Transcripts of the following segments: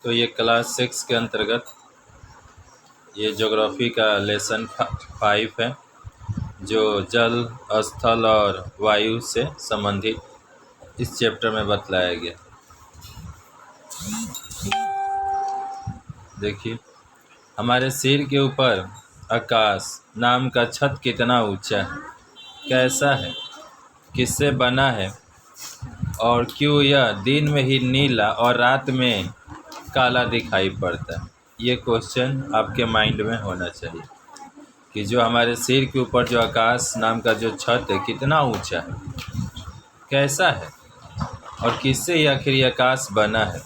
तो ये क्लास 6 के अंतर्गत ये ज्योग्राफी का लेसन 5 है, जो जल, स्थल और वायु से संबंधित इस चैप्टर में बतलाया गया। देखिए, हमारे सिर के ऊपर आकाश नाम का छत कितना ऊंचा है, कैसा है, किससे बना है और क्यों यह दिन में ही नीला और रात में काला दिखाई पड़ता है। ये क्वेश्चन आपके माइंड में होना चाहिए कि जो हमारे सिर के ऊपर जो आकाश नाम का जो छत है कितना ऊंचा है, कैसा है और किससे ये आखिर ये आकाश बना है,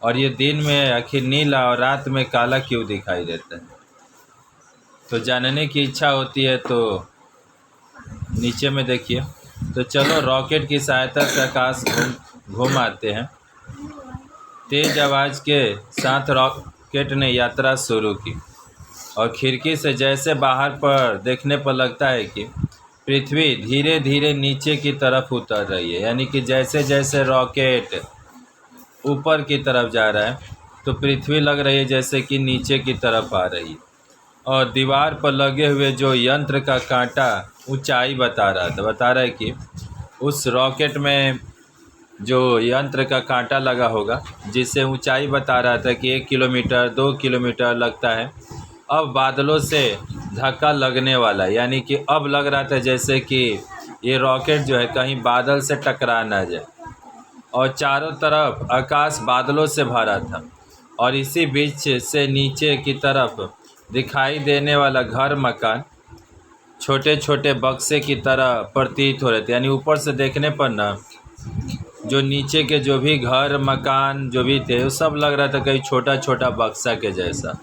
और ये दिन में आखिर नीला और रात में काला क्यों दिखाई देता है। तो जानने की इच्छा होती है तो नीचे में देखिए। तो चलो रॉकेट की सहायता से आकाश घूम आते हैं। तेज आवाज़ के साथ रॉकेट ने यात्रा शुरू की और खिड़की से जैसे बाहर पर देखने पर लगता है कि पृथ्वी धीरे धीरे नीचे की तरफ उतर रही है। यानी कि जैसे जैसे रॉकेट ऊपर की तरफ जा रहा है तो पृथ्वी लग रही है जैसे कि नीचे की तरफ आ रही है। और दीवार पर लगे हुए जो यंत्र का कांटा ऊंचाई बता रहा है कि उस रॉकेट में जो यंत्र का कांटा लगा होगा जिससे ऊंचाई बता रहा था कि 1 किलोमीटर 2 किलोमीटर लगता है, अब बादलों से धक्का लगने वाला है। यानी कि अब लग रहा था जैसे कि ये रॉकेट जो है कहीं बादल से टकरा ना जाए। और चारों तरफ आकाश बादलों से भरा था और इसी बीच से नीचे की तरफ दिखाई देने वाला घर मकान छोटे छोटे बक्से की तरह प्रतीत हो रहे थे। यानी ऊपर से देखने पर ना जो नीचे के जो भी घर मकान जो भी थे वो सब लग रहा था कहीं छोटा छोटा बक्सा के जैसा।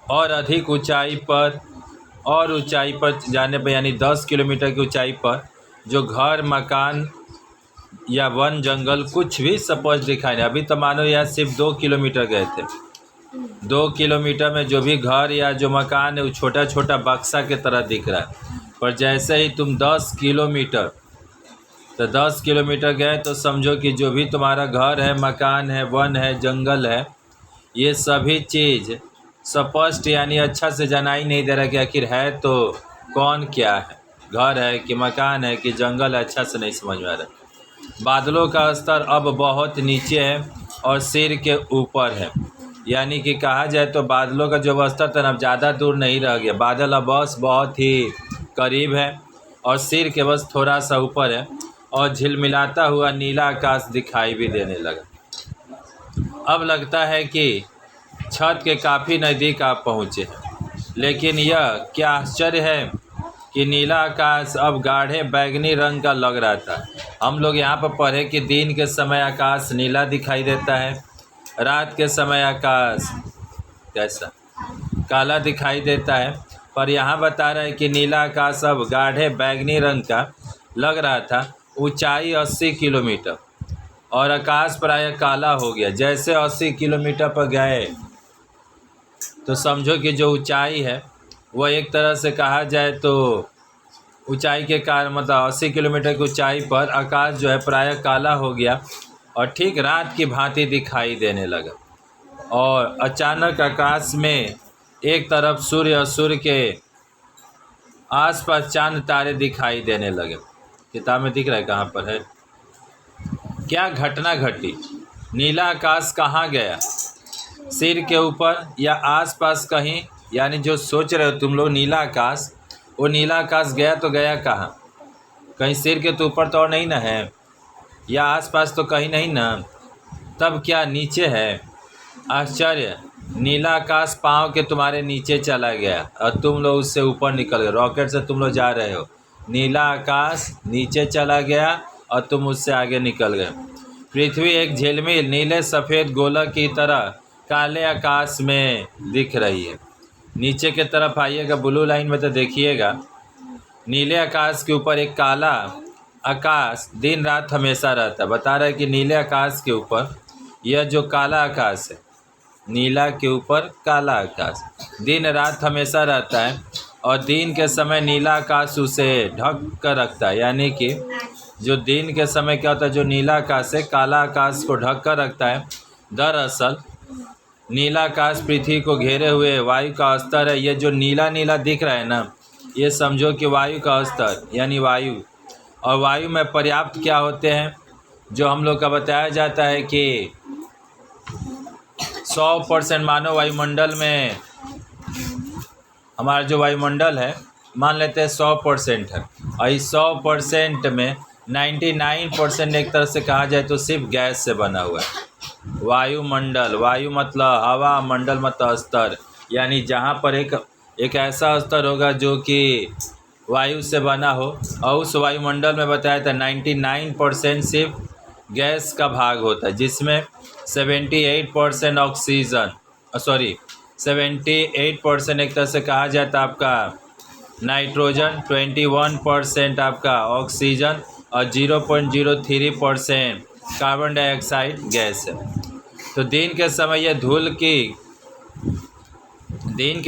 और अधिक ऊंचाई पर जाने पर यानी 10 किलोमीटर की ऊंचाई पर जो घर मकान या वन जंगल कुछ भी स्पष्ट दिखाई नहीं। अभी तो मानो यार सिर्फ 2 किलोमीटर गए थे, 2 किलोमीटर में जो भी घर या जो मकान है वो छोटा छोटा बक्सा की तरह दिख रहा है। पर जैसे ही तुम 10 किलोमीटर गए तो समझो कि जो भी तुम्हारा घर है, मकान है, वन है, जंगल है, ये सभी चीज़ स्पष्ट यानी अच्छा से जनाई नहीं दे रहा कि आखिर है तो कौन क्या है, घर है कि मकान है कि जंगल है, अच्छा से नहीं समझ में आ रहा। बादलों का स्तर अब बहुत नीचे है और सिर के ऊपर है। यानी कि कहा जाए तो बादलों का जो स्तर था अब ज़्यादा दूर नहीं रह गया, बादल अब बस बहुत ही करीब है और सिर के बस थोड़ा सा ऊपर है और झिलमिलाता हुआ नीला आकाश दिखाई भी देने लगा। अब लगता है कि छत के काफ़ी नज़दीक आप पहुँचे हैं, लेकिन यह क्या आश्चर्य है कि नीला आकाश अब गाढ़े बैंगनी रंग का लग रहा था। हम लोग यहाँ पर पढ़े कि दिन के समय आकाश नीला दिखाई देता है, रात के समय आकाश कैसा काला दिखाई देता है। पर यहाँ बता रहा है कि नीला आकाश अब गाढ़े बैंगनी रंग का लग रहा था। ऊंचाई 80 किलोमीटर और आकाश प्रायः काला हो गया। जैसे 80 किलोमीटर पर गए तो समझो कि जो ऊंचाई है वह एक तरह से कहा जाए तो ऊंचाई के कारण मतलब 80 किलोमीटर की ऊंचाई पर आकाश जो है प्रायः काला हो गया और ठीक रात की भांति दिखाई देने लगा। और अचानक आकाश में एक तरफ सूर्य और सूर्य के आसपास चांद तारे दिखाई देने लगे। किताब में दिख रहा है कहाँ पर है, क्या घटना घटी, नीला आकाश कहाँ गया, सिर के ऊपर या आसपास कहीं। यानी जो सोच रहे हो तुम लोग नीला आकाश, वो नीला आकाश गया तो गया कहाँ, कहीं सिर के तो ऊपर तो और नहीं ना है, या आसपास तो कहीं नहीं ना, तब क्या नीचे है। आश्चर्य, नीला आकाश पाँव के तुम्हारे नीचे चला गया और तुम लोग उससे ऊपर निकल गए। रॉकेट से तुम लोग जा रहे हो, नीला आकाश नीचे चला गया और तुम उससे आगे निकल गए। पृथ्वी एक झिलमिल नीले सफ़ेद गोलक की तरह काले आकाश में दिख रही है। नीचे की तरफ आइएगा, ब्लू लाइन में तो देखिएगा नीले आकाश के ऊपर एक काला आकाश दिन रात हमेशा रहता है। बता रहा है कि नीले आकाश के ऊपर यह जो काला आकाश है, नीला के ऊपर काला आकाश दिन रात हमेशा रहता है और दिन के समय नीला आकाश उसे ढक कर रखता है। यानी कि जो दिन के समय क्या होता है, जो नीला आकाश है काला आकाश को ढक कर रखता है दरअसल नीला आकाश पृथ्वी को घेरे हुए वायु का स्तर है। ये जो नीला नीला दिख रहा है ना, ये समझो कि वायु का स्तर यानी वायु। और वायु में पर्याप्त क्या होते हैं, जो हम लोग का बताया जाता है कि 100% मानव वायुमंडल में, हमारा जो वायुमंडल है मान लेते हैं 100% है, और इस 100% में 99% एक तरह से कहा जाए तो सिर्फ गैस से बना हुआ है वायुमंडल। वायु मतलब हवा, मंडल मतलब स्तर, यानी जहाँ पर एक ऐसा स्तर होगा जो कि वायु से बना हो, और उस वायुमंडल में बताया था 99% सिर्फ गैस का भाग होता है, जिसमें 78% ऑक्सीजन, 78% एक तरह से कहा जाता है आपका नाइट्रोजन, 21% आपका ऑक्सीजन और 0.03% कार्बन डाइऑक्साइड गैस है। तो दिन के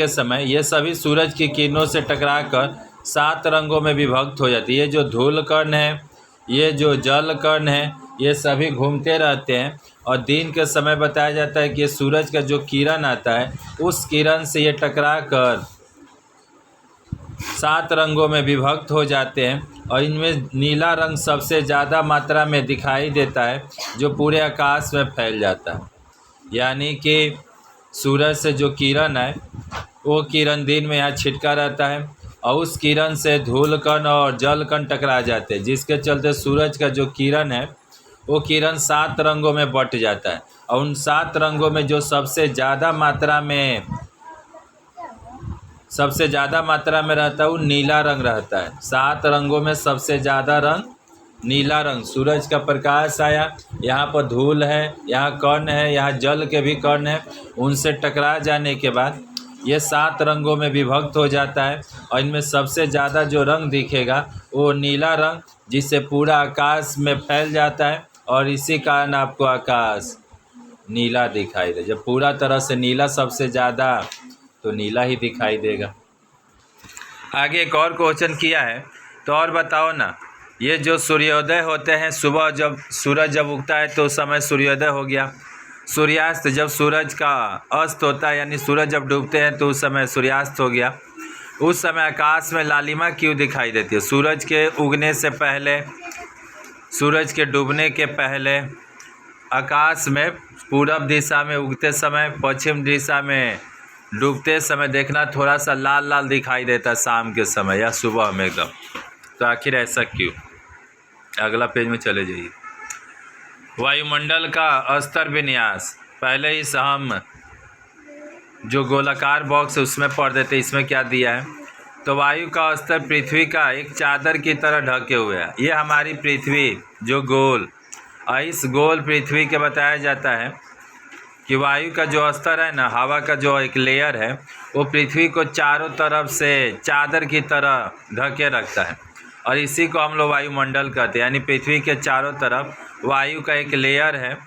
समय ये सभी सूरज की किरणों से टकराकर 7 रंगों में विभक्त हो जाती है। ये जो धूल कण है, ये जो जल कण है, ये सभी घूमते रहते हैं, और दिन के समय बताया जाता है कि सूरज का जो किरण आता है उस किरण से ये टकराकर 7 रंगों में विभक्त हो जाते हैं, और इनमें नीला रंग सबसे ज़्यादा मात्रा में दिखाई देता है, जो पूरे आकाश में फैल जाता है। यानी कि सूरज से जो किरण है वो किरण दिन में यहाँ छिटका रहता है, और उस किरण से धूल कण और जल कण टकरा जाते हैं, जिसके चलते सूरज का जो किरण है वो किरण 7 रंगों में बट जाता है, और उन 7 रंगों में जो सबसे ज़्यादा मात्रा में रहता है वो नीला रंग रहता है। 7 रंगों में सबसे ज़्यादा रंग नीला रंग। सूरज का प्रकाश आया, यहाँ पर धूल है, यहाँ कण है, यहाँ जल के भी कण है, उनसे टकरा जाने के बाद ये 7 रंगों में विभक्त हो जाता है, और इनमें सबसे ज़्यादा जो रंग दिखेगा वो नीला रंग, जिससे पूरा आकाश में फैल जाता है, और इसी कारण आपको आकाश नीला दिखाई दे। जब पूरा तरह से नीला सबसे ज़्यादा, तो नीला ही दिखाई देगा। आगे एक और क्वेश्चन किया है, तो और बताओ ना, ये जो सूर्योदय होते हैं, सुबह जब सूरज जब उगता है तो उस समय सूर्योदय हो गया। सूर्यास्त जब सूरज का अस्त होता है, यानी सूरज जब डूबते हैं तो उस समय सूर्यास्त हो गया। उस समय आकाश में लालिमा क्यों दिखाई देती है? सूरज के उगने से पहले, सूरज के डूबने के पहले आकाश में पूरब दिशा में उगते समय, पश्चिम दिशा में डूबते समय देखना थोड़ा सा लाल लाल दिखाई देता है शाम के समय या सुबह में एकदम। तो आखिर ऐसा क्यों? अगला पेज में चले जाइए। वायुमंडल का स्तर विन्यास, पहले ही हम जो गोलाकार बॉक्स है उसमें पढ़ देते, इसमें क्या दिया है। तो वायु का स्तर पृथ्वी का एक चादर की तरह ढके हुए है। ये हमारी पृथ्वी जो गोल, इस गोल पृथ्वी के बताया जाता है कि वायु का जो स्तर है ना, हवा का जो एक लेयर है, वो पृथ्वी को चारों तरफ से चादर की तरह ढके रखता है, और इसी को हम लोग वायुमंडल कहते हैं। यानी पृथ्वी के चारों तरफ वायु का एक लेयर है,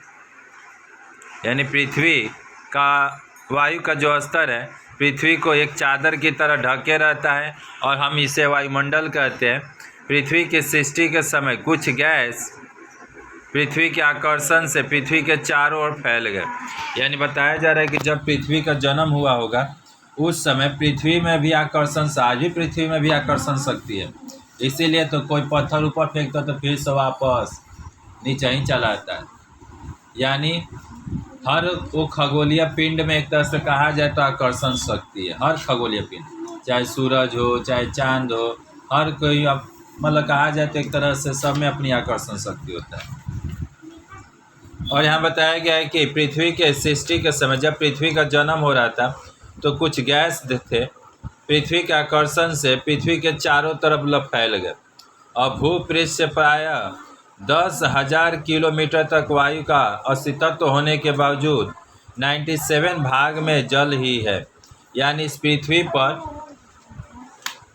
यानी पृथ्वी का वायु का जो स्तर है पृथ्वी को एक चादर की तरह ढके रहता है, और हम इसे वायुमंडल कहते हैं। पृथ्वी की सृष्टि के समय कुछ गैस पृथ्वी के आकर्षण से पृथ्वी के चारों ओर फैल गए। यानी बताया जा रहा है कि जब पृथ्वी का जन्म हुआ होगा उस समय पृथ्वी में भी आकर्षण, आज भी पृथ्वी में भी आकर्षण शक्ति है, इसीलिए तो कोई पत्थर ऊपर फेंकता तो फिर से वापस नीचे ही चला आता है। यानी हर वो खगोलीय पिंड में एक तरह से कहा जाए तो आकर्षण शक्ति है। हर खगोलीय पिंड, चाहे सूरज हो चाहे चांद हो, हर कोई अब मतलब कहा जाए तो एक तरह से सब में अपनी आकर्षण शक्ति होता है। और यहाँ बताया गया है कि पृथ्वी के सृष्टि के समय जब पृथ्वी का जन्म हो रहा था तो कुछ गैस थे पृथ्वी के आकर्षण से पृथ्वी के चारों तरफ फैल गए, और भूपृष्ठ से प्रायः 10,000 किलोमीटर तक वायु का अस्तित्व होने के बावजूद 97 भाग में जल ही है। यानी इस पृथ्वी पर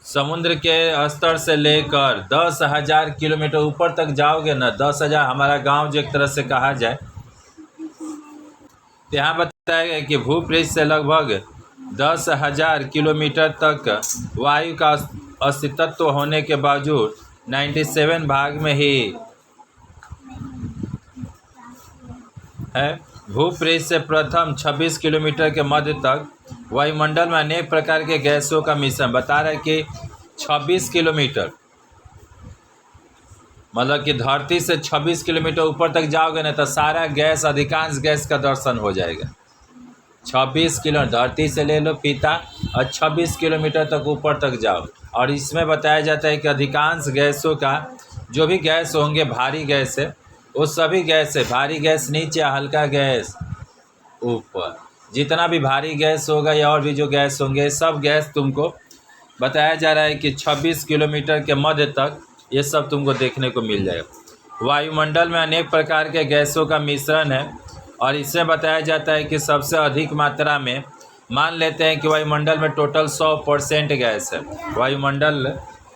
समुद्र के स्तर से लेकर 10,000 किलोमीटर ऊपर तक जाओगे ना, 10,000 हमारा गांव जो एक तरह से कहा जाए, तो यहाँ बताया गया कि भूपृष्ठ से लगभग 10,000 किलोमीटर तक वायु का अस्तित्व होने के बावजूद 97 भाग में ही है भूपृष्ठ से प्रथम 26 किलोमीटर के मध्य तक वायुमंडल में अनेक प्रकार के गैसों का मिश्रण। बता रहा है कि 26 किलोमीटर, मतलब कि धरती से 26 किलोमीटर ऊपर तक जाओगे ना तो सारा गैस, अधिकांश गैस का दर्शन हो जाएगा। 26 किलो धरती से ले लो फीता और 26 किलोमीटर तक ऊपर तक जाओ। और इसमें बताया जाता है कि अधिकांश गैसों का, जो भी गैस होंगे भारी गैस है, वो सभी गैस है, भारी गैस नीचे, हल्का गैस ऊपर, जितना भी भारी गैस होगा या और भी जो गैस होंगे, सब गैस तुमको बताया जा रहा है कि 26 किलोमीटर के मध्य तक ये सब तुमको देखने को मिल जाएगा। वायुमंडल में अनेक प्रकार के गैसों का मिश्रण है और इसमें बताया जाता है कि सबसे अधिक मात्रा में, मान लेते हैं कि वायुमंडल में टोटल 100% गैस है। वायुमंडल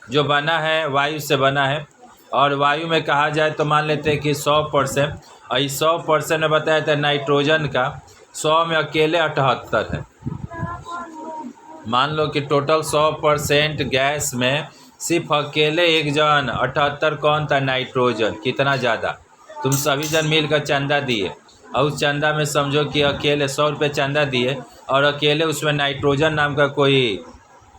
जो बना है वायु से बना है, और वायु में कहा जाए तो मान लेते हैं कि 100%, और इस 100% में बताया जाता है नाइट्रोजन का 100 में अकेले 78 है। मान लो कि टोटल 100% गैस में सिर्फ अकेले एक जन 78 कौन था? नाइट्रोजन। कितना ज़्यादा, तुम सभी जन मिलकर चंदा दिए और उस चंदा में समझो कि अकेले 100 रुपये चंदा दिए और अकेले उसमें नाइट्रोजन नाम का कोई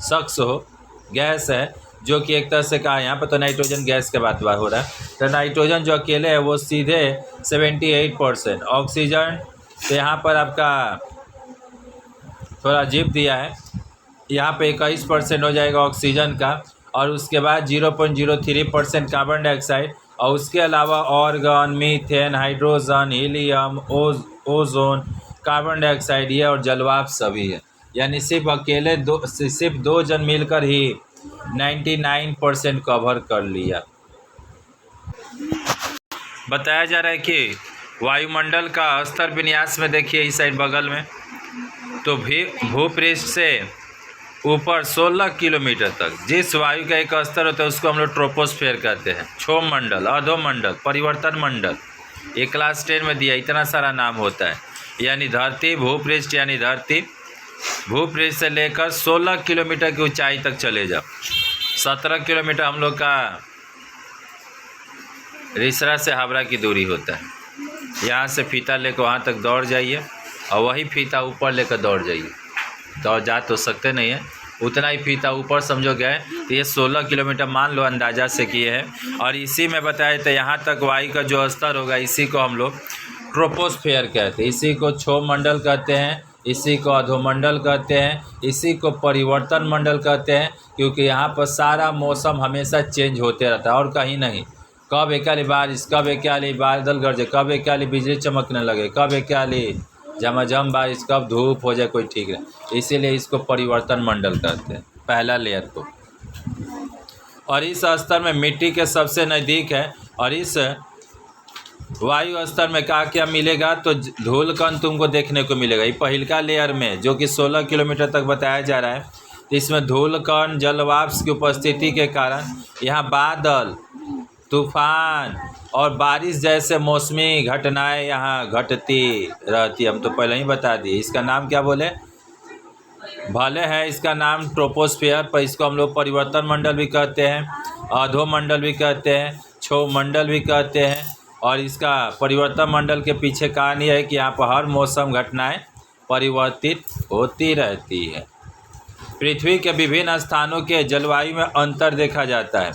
शख्स हो, गैस है, जो कि एक तरह से कहा, यहाँ पर तो नाइट्रोजन गैस के बात हो रहा है, तो नाइट्रोजन जो अकेले है वो सीधे 78%। ऑक्सीजन तो यहाँ पर आपका थोड़ा अजीब दिया है, यहाँ पे 21% हो जाएगा ऑक्सीजन का, और उसके बाद 0.03% कार्बन डाइऑक्साइड, और उसके अलावा organ, methane, hydrogen, helium, ozone, carbon dioxide ये और जलवाष्प सभी है। यानी सिर्फ अकेले सिर्फ दो जन मिलकर ही 99% कवर कर लिया। बताया जा रहा है कि वायुमंडल का स्तर विन्यास में देखिए इस साइड बगल में, तो भूपृष्ठ से ऊपर 16 किलोमीटर तक जिस वायु का एक स्तर होता है उसको हम लोग ट्रोपोस्फेयर कहते हैं। क्षोभ मंडल, अधोमंडल, परिवर्तन मंडल, ये क्लास 10 में दिया, इतना सारा नाम होता है। यानी धरती, भूपृष्ठ यानी धरती, भूपृष्ठ से लेकर 16 किलोमीटर की ऊंचाई तक चले जाओ। 17 किलोमीटर हम लोग का रिसरा से हावड़ा की दूरी होता है। यहाँ से फीता लेकर वहाँ तक दौड़ जाइए और वही फीता ऊपर लेकर दौड़ जाइए, तो जा तो सकते नहीं है, उतना ही फीता ऊपर समझो गए, तो ये 16 किलोमीटर मान लो अंदाज़ा से किए हैं। और इसी में बताया तो यहाँ तक वायु का जो स्तर होगा इसी को हम लोग ट्रोपोस्फेयर कहते हैं, इसी को क्षोभ मंडल कहते हैं, इसी को अधोमंडल कहते हैं, इसी को परिवर्तन मंडल कहते हैं, क्योंकि यहाँ पर सारा मौसम हमेशा चेंज होते रहता है और कहीं नहीं। कब एकाली बारिश, कब एकाली बादल गरजे, कब एकाली बिजली चमकने लगे, कब एकाली झमाझम बारिश, कब धूप हो जाए कोई ठीक है। इसीलिए इसको परिवर्तन मंडल कहते हैं, पहला लेयर को। और इस स्तर में मिट्टी के सबसे नज़दीक है, और इस वायु स्तर में क्या मिलेगा? तो धूल कण तुमको देखने को मिलेगा। ये पहिलका लेयर में जो कि 16 किलोमीटर तक बताया जा रहा है, तो इसमें धूल कण, जलवाष्प की उपस्थिति के कारण यहाँ बादल, तूफान और बारिश जैसे मौसमी घटनाएं यहाँ घटती रहती। हम तो पहले ही बता दिए। इसका नाम क्या बोले? भले है इसका नाम ट्रोपोस्फेयर, पर इसको हम लोग परिवर्तन मंडल भी कहते हैं, अधोमंडल भी कहते हैं, क्षोभ मंडल भी कहते हैं। और इसका परिवर्तन मंडल के पीछे कारण यह है कि यहाँ पर हर मौसम घटनाएं परिवर्तित होती रहती है। पृथ्वी के विभिन्न स्थानों के जलवायु में अंतर देखा जाता है,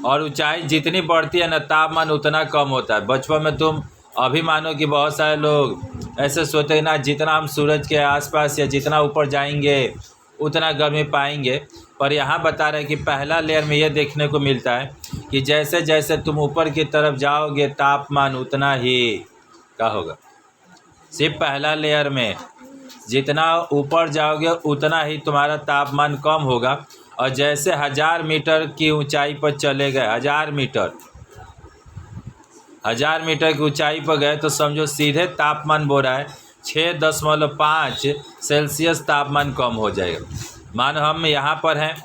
और ऊंचाई जितनी बढ़ती है ना, तापमान उतना कम होता है। बचपन में तुम अभी मानो कि बहुत सारे लोग ऐसे सोचते हैं ना, जितना हम सूरज के आसपास या जितना ऊपर जाएंगे उतना गर्मी पाएंगे, पर यहाँ बता रहे हैं कि पहला लेयर में ये देखने को मिलता है कि जैसे जैसे तुम ऊपर की तरफ जाओगे तापमान उतना ही क्या होगा। सिर्फ पहला लेयर में जितना ऊपर जाओगे उतना ही तुम्हारा तापमान कम होगा, और जैसे 1000 मीटर की ऊंचाई पर चले गए, 1000 मीटर की ऊंचाई पर गए, तो समझो सीधे तापमान बोल रहा है 6.5 सेल्सियस तापमान कम हो जाएगा। मानो हम यहाँ पर हैं,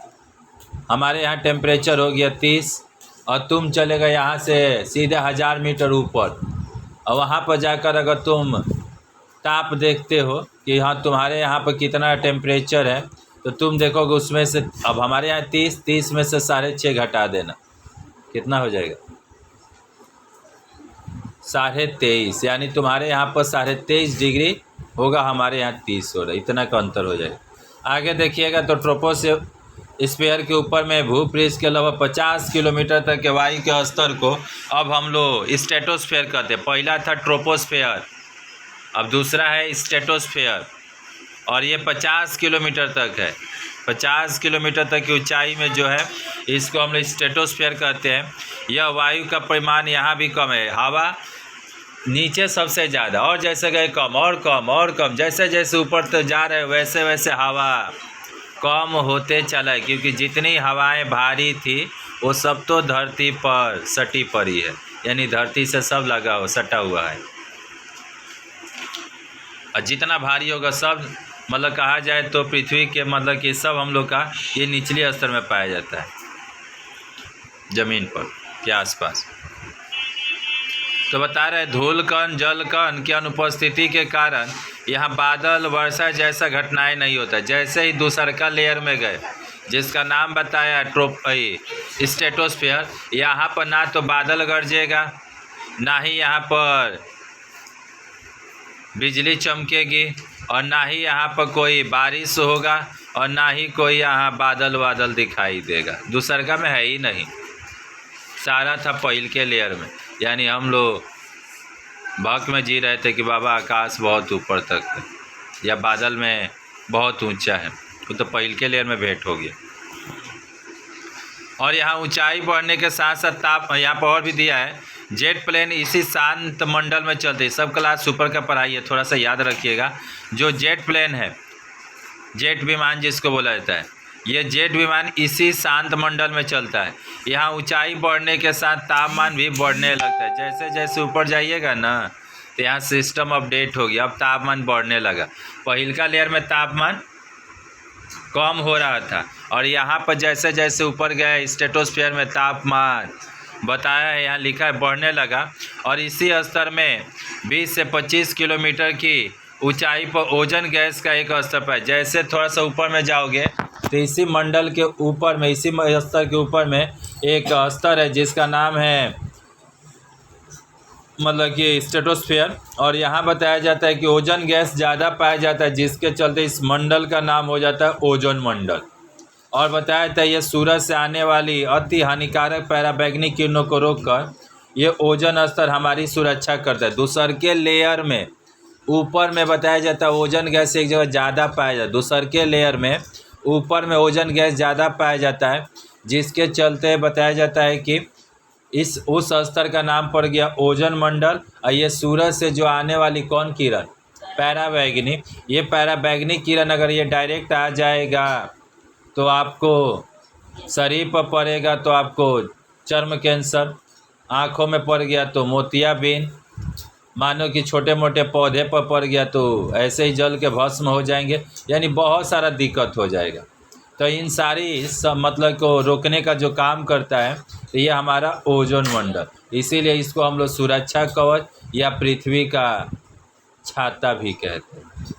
हमारे यहाँ टेम्परेचर हो गया 30, और तुम चले गए यहाँ से सीधे 1000 मीटर ऊपर, और वहाँ पर जाकर अगर तुम ताप देखते हो कि हाँ तुम्हारे यहाँ पर कितना टेम्परेचर है, तो तुम देखोगे उसमें से, अब हमारे यहाँ 30 में से 6.5 घटा देना, कितना हो जाएगा? 23.5, यानी तुम्हारे यहाँ पर 23.5 डिग्री होगा, हमारे यहाँ 30 हो रहा है, इतना का अंतर हो जाएगा। आगे देखिएगा तो ट्रोपोस्फीयर के ऊपर में भूपृष्ठ के अलावा 50 किलोमीटर तक के वायु के स्तर को अब हम लोग स्ट्रेटोस्फीयर कहते हैं। पहला था ट्रोपोस्फीयर, अब दूसरा है स्ट्रेटोस्फीयर, और ये 50 किलोमीटर तक है। 50 किलोमीटर तक की ऊंचाई में जो है इसको हम लोग स्ट्रेटोस्फीयर कहते हैं। यह वायु का परिमाण यहाँ भी कम है, हवा नीचे सबसे ज़्यादा, और जैसे गए कम और कम और कम, जैसे जैसे ऊपर तो जा रहे वैसे वैसे हवा कम होते चला है, क्योंकि जितनी हवाएं भारी थी वो सब तो धरती पर सटी पड़ी है, यानी धरती से सब लगा हो सटा हुआ है। और जितना भारी होगा सब, मतलब कहा जाए तो पृथ्वी के मतलब कि सब हम लोग का ये निचले स्तर में पाया जाता है, ज़मीन पर के आसपास। तो बता रहे धूल कण जल कण की अनुपस्थिति के कारण यहाँ बादल वर्षा जैसा घटनाएं नहीं होता। जैसे ही दूसरका लेयर में गए, जिसका नाम बताया स्ट्रेटोस्फीयर, यहाँ पर ना तो बादल गरजेगा, ना ही यहाँ पर बिजली चमकेगी, और ना ही यहाँ पर कोई बारिश होगा, और ना ही कोई यहाँ बादल दिखाई देगा। दूसरका में है ही नहीं, सारा था पहिल के लेयर में। यानी हम लोग भक्त में जी रहे थे कि बाबा आकाश बहुत ऊपर तक है या बादल में बहुत ऊंचा है, वो तो पहिल के लेयर में भेंट हो गया। और यहाँ ऊंचाई बढ़ने के साथ साथ ताप, यहाँ पर और भी दिया है, जेट प्लेन इसी शांत मंडल में चलते हैं। सब क्लास सुपर का पढ़ाई है, थोड़ा सा याद रखिएगा। जो जेट प्लेन है, जेट विमान जिसको बोला जाता है, ये जेट विमान इसी शांत मंडल में चलता है। यहाँ ऊंचाई बढ़ने के साथ तापमान भी बढ़ने लगता है। जैसे जैसे ऊपर जाइएगा ना, तो यहाँ सिस्टम अपडेट हो गया, अब तापमान बढ़ने लगा। पहिलका लेयर में तापमान कम हो रहा था, और यहाँ पर जैसे जैसे ऊपर गए स्ट्रेटोस्फीयर में तापमान बताया है, यहाँ लिखा है बढ़ने लगा। और इसी स्तर में 20 से 25 किलोमीटर की ऊंचाई पर ओजोन गैस का एक स्तर पर, जैसे थोड़ा सा ऊपर में जाओगे तो इसी मंडल के ऊपर में, इसी स्तर के ऊपर में एक स्तर है जिसका नाम है मतलब कि स्ट्रेटोस्फीयर। और यहाँ बताया जाता है कि ओजोन गैस ज़्यादा पाया जाता है, जिसके चलते इस मंडल का नाम हो जाता है ओजोन मंडल। और बताया जाता है यह सूरज से आने वाली अति हानिकारक पैराबैंगनी किरणों को रोककर ये ओजोन स्तर हमारी सुरक्षा करता है। दूसर के लेयर में ऊपर में बताया जाता है ओजोन गैस एक जगह ज़्यादा पाया जाता है, दूसर के लेयर में ऊपर में ओजोन गैस ज़्यादा पाया जाता है, जिसके चलते बताया जाता है कि उस स्तर का नाम पड़ गया ओजोन मंडल। और ये सूरज से जो आने वाली कौन किरण, पैराबैंगनी, ये पैराबैंगनी किरण अगर ये डायरेक्ट आ जाएगा तो आपको शरीर पर पड़ेगा तो आपको चर्म कैंसर, आँखों में पड़ गया तो मोतियाबिंद, मानो कि छोटे मोटे पौधे पर पड़ गया तो ऐसे ही जल के भस्म हो जाएंगे, यानी बहुत सारा दिक्कत हो जाएगा। तो इन सारी सब मतलब को रोकने का जो काम करता है तो ये हमारा ओजोन मंडल, इसीलिए इसको हम लोग सुरक्षा कवच या पृथ्वी का छाता भी कहते हैं।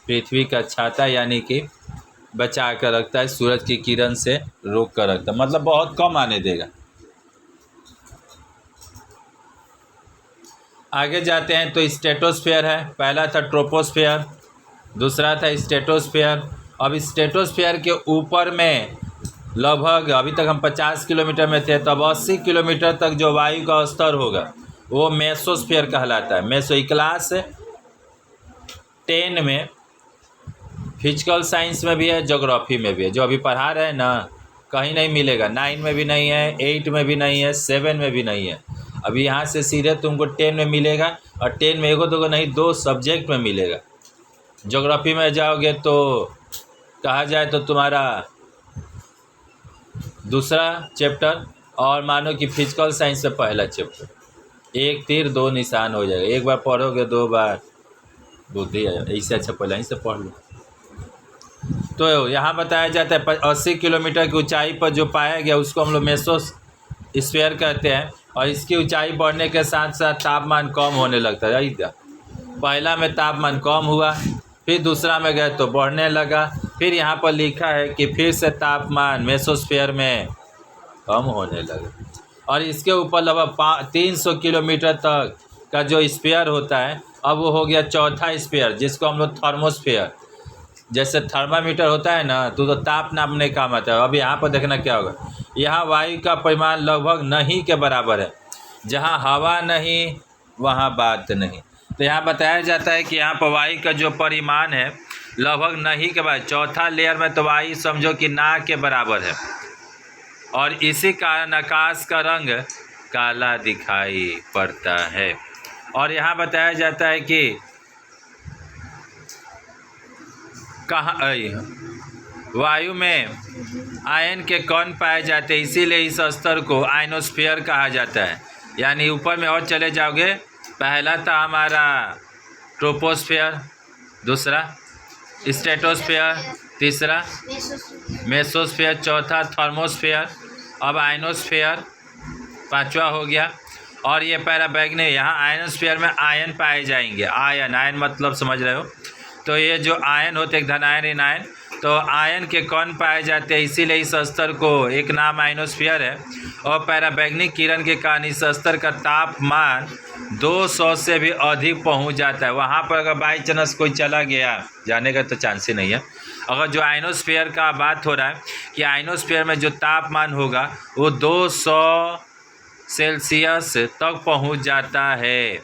पृथ्वी का छाता यानी कि बचा कर रखता है, सूरज की किरण से रोक कर रखता है, मतलब बहुत कम आने देगा। आगे जाते हैं तो स्ट्रेटोस्फीयर है, पहला था ट्रोपोस्फीयर, दूसरा था स्ट्रेटोस्फीयर। अब स्ट्रेटोस्फीयर के ऊपर में लगभग अभी तक हम 50 किलोमीटर में थे, तब 80 किलोमीटर तक जो वायु का स्तर होगा वो मेसोस्फीयर कहलाता है। मेसो क्लास 10 में फिजिकल साइंस में भी है, ज्योग्राफी में भी है, जो अभी पढ़ा रहे हैं ना, कहीं नहीं मिलेगा। 9 में भी नहीं है, 8 में भी नहीं है, 7 में भी नहीं है। अभी यहाँ से सीधे तुमको 10 में मिलेगा, और 10 में एगो दो नहीं 2 सब्जेक्ट में मिलेगा। ज्योग्राफी में जाओगे तो कहा जाए तो तुम्हारा दूसरा चैप्टर, और मानो कि फिजिकल साइंस में पहला चैप्टर, एक तीर दो निशान हो जाएगा। एक बार पढ़ोगे 2 बार बुद्धि है, इससे अच्छा पहले ही से पढ़ लो। तो यहाँ बताया जाता है 80 किलोमीटर की ऊंचाई पर जो पाया गया उसको हम लोग मेसोस्फीयर कहते हैं। और इसकी ऊंचाई बढ़ने के साथ साथ तापमान कम होने लगता है। पहला में तापमान कम हुआ, फिर दूसरा में गए तो बढ़ने लगा, फिर यहाँ पर लिखा है कि फिर से तापमान मेसोस्फीयर में कम होने लगा। और इसके ऊपर लगभग 300 किलोमीटर तक का जो स्फीयर होता है, अब वो हो गया चौथा स्फीयर, जिसको हम लोग थर्मोस्फीयर, जैसे थर्मामीटर होता है ना, तो ताप नापने का काम आता है। अब यहाँ पर देखना क्या होगा, यहाँ वायु का परिमाण लगभग नहीं के बराबर है। जहाँ हवा नहीं वहाँ बात नहीं। तो यहाँ बताया जाता है कि यहाँ पर वायु का जो परिमाण है लगभग नहीं के बराबर। चौथा लेयर में तो वायु समझो कि ना के बराबर है, और इसी कारण आकाश का रंग काला दिखाई पड़ता है। और यहाँ बताया जाता है कि कहाँ वायु में आयन के कण पाए जाते हैं, इसीलिए इस स्तर को आयनोस्फीयर कहा जाता है। यानी ऊपर में और चले जाओगे, पहला था हमारा ट्रोपोस्फीयर, दूसरा स्ट्रेटोस्फीयर, तीसरा मेसोस्फीयर, चौथा थर्मोस्फीयर, अब आयनोस्फीयर पांचवा हो गया। और ये पैराबैग्निक, यहाँ आयनोस्फीयर में आयन पाए जाएंगे। आयन मतलब समझ रहे हो, तो ये जो आयन होते हैं, धन आयन ऋण आयन, तो आयन के कण पाए जाते हैं, इसीलिए इस स्तर को एक नाम आयनोस्फीयर है। और पैराबैग्निक किरण के कारण इस स्तर का तापमान 200 से भी अधिक पहुंच जाता है। वहाँ पर अगर बाई चांस कोई चला गया, जाने का तो चांस ही नहीं है। अगर जो आयनोस्फीयर का बात हो रहा है कि आयनोस्फीयर में जो तापमान होगा वो 200 सेल्सियस तक पहुंच जाता है।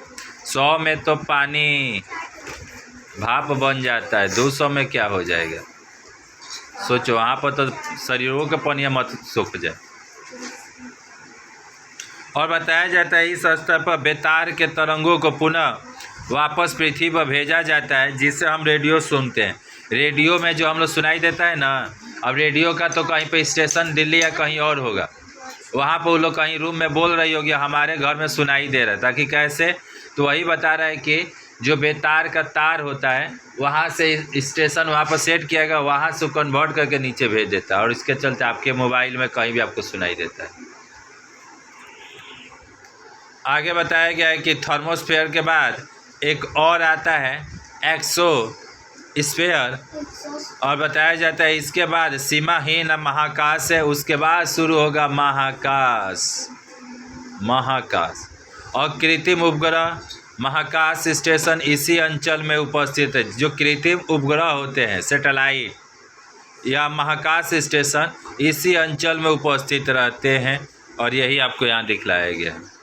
100 में तो पानी भाप बन जाता है, 200 में क्या हो जाएगा सोचो। वहाँ पर तो शरीरों के पनिया मत सूख जाए। और बताया जाता है इस स्तर पर बेतार के तरंगों को पुनः वापस पृथ्वी पर भेजा जाता है, जिससे हम रेडियो सुनते हैं। रेडियो में जो हम लोग सुनाई देता है ना, अब रेडियो का तो कहीं पे स्टेशन दिल्ली या कहीं और होगा, वहाँ पर वो लोग कहीं रूम में बोल रही होगी, हमारे घर में सुनाई दे रहा है। ताकि कैसे, तो वही बता रहा है कि जो बेतार का तार होता है वहाँ से स्टेशन वहाँ पर सेट किया गया, वहाँ से कन्वर्ट करके नीचे भेज देता है, और इसके चलते आपके मोबाइल में कहीं भी आपको सुनाई देता है। आगे बताया गया है कि थर्मोस्फीयर के बाद एक और आता है एक्सोस्फीयर, और बताया जाता है इसके बाद सीमाहीन महाकाश है, उसके बाद शुरू होगा महाकाश। और कृत्रिम उपग्रह महाकाश स्टेशन इसी अंचल में उपस्थित है। जो कृत्रिम उपग्रह होते हैं, सैटेलाइट या महाकाश स्टेशन, इसी अंचल में उपस्थित रहते हैं, और यही आपको यहाँ दिखलाया गया है।